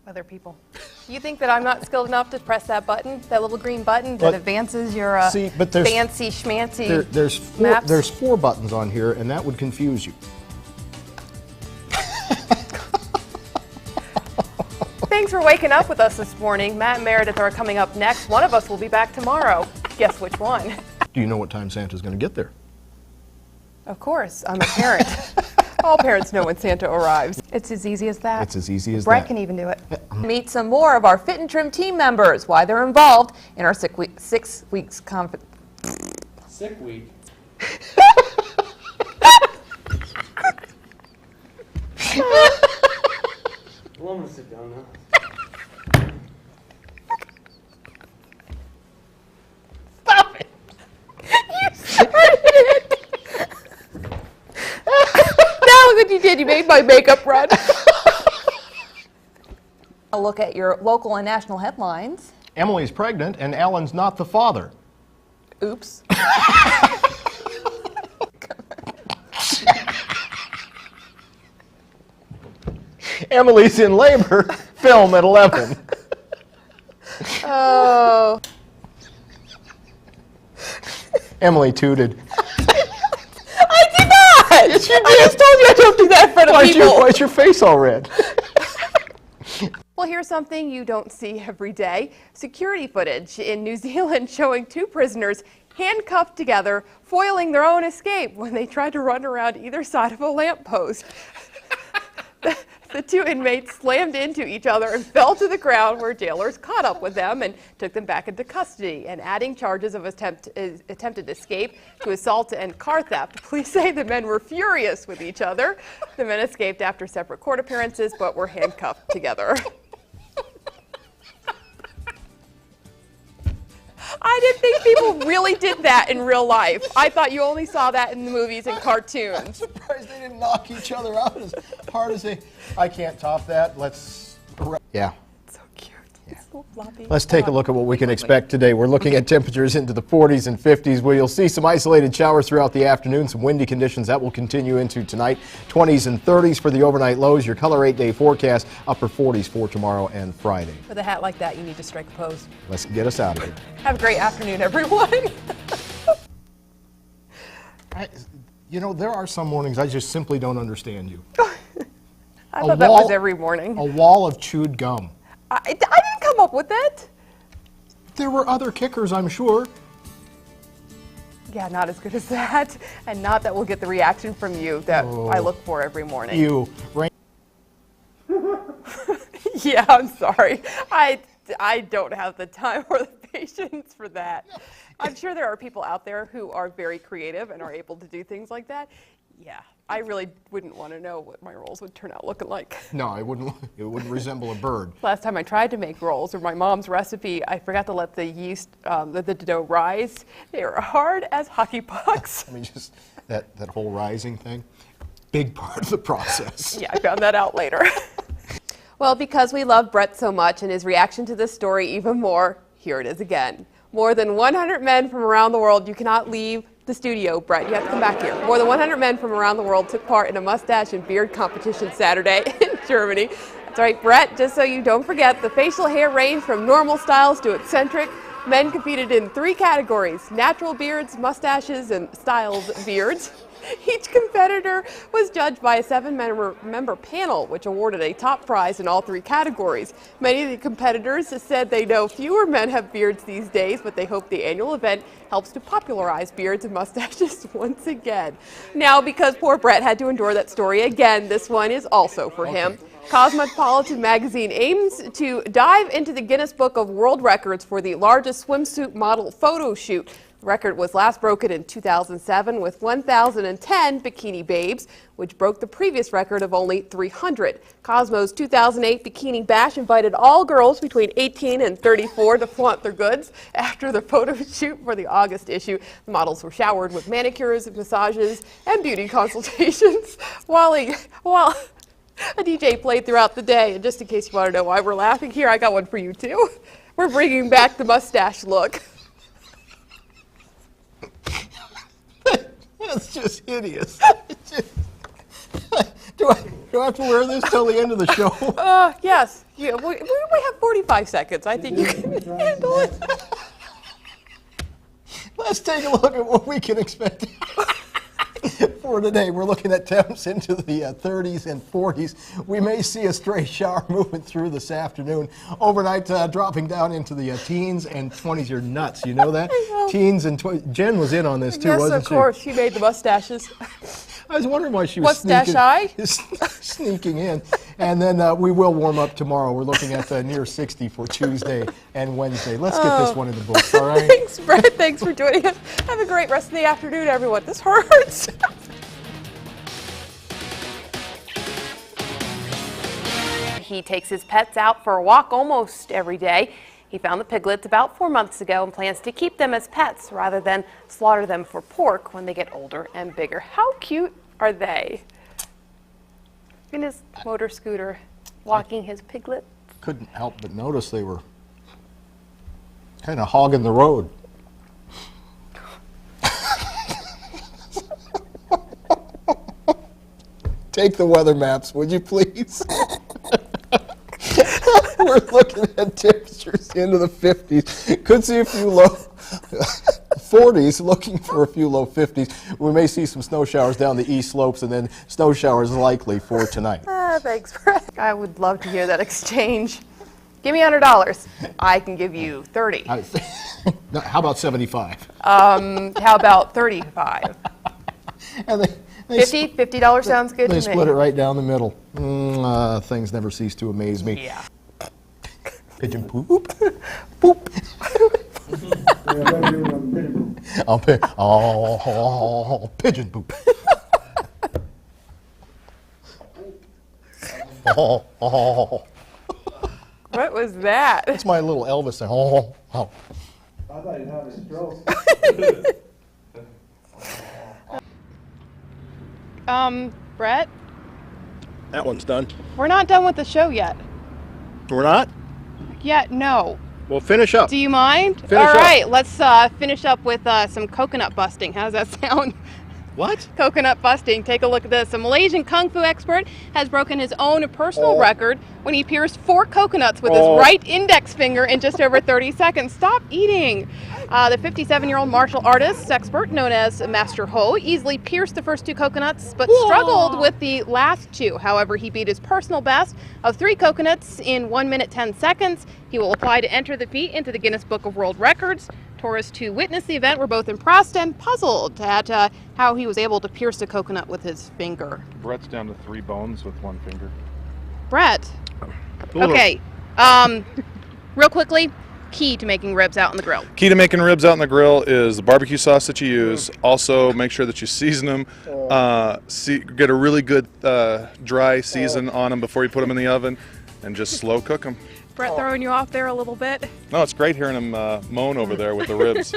Other people. You think that I'm not skilled enough to press that button, that little green button that advances your fancy schmancy maps? There's 4 buttons on here, and that would confuse you. Thanks for waking up with us this morning. Matt and Meredith are coming up next. One of us will be back tomorrow. Guess which one? Do you know what time Santa's going to get there? Of course, I'm a parent. All parents know when Santa arrives. It's as easy as that. It's as easy as Brett that. can even do it. Meet some more of our Fit and Trim team members, why they're involved in our 6 weeks conference. Sick week. Well, I'm gonna sit down now. Stop it! You started it! Now look what you did. You made my makeup run. A look at your local and national headlines. Emily's pregnant, and Alan's not the father. Oops. Emily's in labor. Film at 11. Oh. Emily tooted. I did not! Yes, you did. I just told you I don't do that in front of people. Why is your face all red? Well, here's something you don't see every day. Security footage in New Zealand showing 2 prisoners handcuffed together, foiling their own escape when they tried to run around either side of a lamppost. The 2 inmates slammed into each other and fell to the ground, where jailers caught up with them and took them back into custody. And adding charges of attempted escape to assault and car theft. Police say the men were furious with each other. The men escaped after separate court appearances, but were handcuffed together. I didn't think people really did that in real life. I thought you only saw that in the movies and cartoons. I'm surprised they didn't knock each other out as hard as they... I can't top that. Let's... Yeah. So cute. It's so floppy. Let's take a look at what we can expect today. We're looking at temperatures into the 40s and 50s, where you'll see some isolated showers throughout the afternoon, some windy conditions that will continue into tonight. 20s and 30s for the overnight lows. Your color 8-day forecast, upper 40s for tomorrow and Friday. With a hat like that, you need to strike a pose. Let's get us out of here. Have a great afternoon, everyone. You know, there are some mornings I just simply don't understand you. I thought that was every morning. A wall of chewed gum. I didn't come up with it. There were other kickers, I'm sure. Yeah, not as good as that. And not that we'll get the reaction from you that I look for every morning. You. Yeah, I'm sorry. I don't have the time or the patience for that. I'm sure there are people out there who are very creative and are able to do things like that. Yeah, I really wouldn't want to know what my rolls would turn out looking like. No, it wouldn't resemble a bird. Last time I tried to make rolls, or my mom's recipe, I forgot to let the yeast, the dough rise. They were hard as hockey pucks. I mean, just that whole rising thing, big part of the process. Yeah, I found that out later. Well, because we love Brett so much and his reaction to this story even more, here it is again. More than 100 men from around the world. You cannot leave the studio, Brett. You have to come back here. More than 100 men from around the world took part in a mustache and beard competition Saturday in Germany. That's right, Brett, just so you don't forget, the facial hair ranged from normal styles to eccentric. Men competed in 3 categories: natural beards, mustaches, and styles beards. Each competitor was judged by a 7-member panel, which awarded a top prize in all 3 categories. Many of the competitors said they know fewer men have beards these days, but they hope the annual event helps to popularize beards and mustaches once again. Now, because poor Brett had to endure that story again, this one is also for him. Cosmopolitan magazine aims to dive into the Guinness Book of World Records for the largest swimsuit model photo shoot. The record was last broken in 2007 with 1,010 bikini babes, which broke the previous record of only 300. Cosmo's 2008 Bikini Bash invited all girls between 18 and 34 to flaunt their goods. After the photo shoot for the August issue, the models were showered with manicures, massages, and beauty consultations while a DJ played throughout the day. And just in case you want to know why we're laughing, here I got one for you too. We're bringing back the mustache look. That's just hideous. Do I have to wear this till the end of the show? Yes. Yeah, we have 45 seconds. I think you can handle it. Let's take a look at what we can expect for today. We're looking at temps into the 30s and 40s. We may see a stray shower moving through this afternoon. Overnight, dropping down into the teens and 20s. You're nuts. You know that? I know. Teens and 20s. Jen was in on this too, wasn't she? Yes, of course. She made the mustaches. I was wondering why she was sneaking in. And then we will warm up tomorrow. We're looking at near 60 for Tuesday and Wednesday. Let's get this one in the books, all right? Thanks, Brett. Thanks for joining us. Have a great rest of the afternoon, everyone. This hurts. He takes his pets out for a walk almost every day. He found the piglets about 4 months ago and plans to keep them as pets rather than slaughter them for pork when they get older and bigger. How cute are they? In his motor scooter, walking his piglet. Couldn't help but notice they were kind of hogging the road. Take the weather maps, would you please? We're looking at temperatures into the 50s. Could see a few low 40s, looking for a few low 50s. We may see some snow showers down the east slopes, and then snow showers likely for tonight. Thanks, Brett. I would love to hear that exchange. Give me $100. I can give you 30. How about 75? How about 35? And they $50 sounds good to me. They split it right down the middle. Things never cease to amaze me. Yeah. Pigeon poop. Poop. Pigeon poop. What was that? That's my little Elvis thing. I thought you'd have a stroke. Brett, That one's done. we're not done with the show yet. We're not? Yeah, no. Well, finish up. Do you mind? Finish All up. right, let's finish up with some coconut busting. How does that sound? What? Coconut busting. Take a look at this. A Malaysian kung fu expert has broken his own personal record when he pierced 4 coconuts with his right index finger in just over 30 seconds. Stop eating. The 57-year-old martial artist expert, known as Master Ho, easily pierced the first 2 coconuts, but struggled with the last 2. However, he beat his personal best of 3 coconuts in 1 minute 10 seconds. He will apply to enter the feat into the Guinness Book of World Records. Tourists who witnessed the event were both impressed and puzzled at how he was able to pierce a coconut with his finger. Brett's down to 3 bones with 1 finger. Brett. Okay. Real quickly, key to making ribs out on the grill. Key to making ribs out on the grill is the barbecue sauce that you use. Also, make sure that you season them. Get a really good dry season on them before you put them in the oven, and just slow cook them. Brett throwing you off there a little bit? No, it's great hearing him moan over there with the ribs.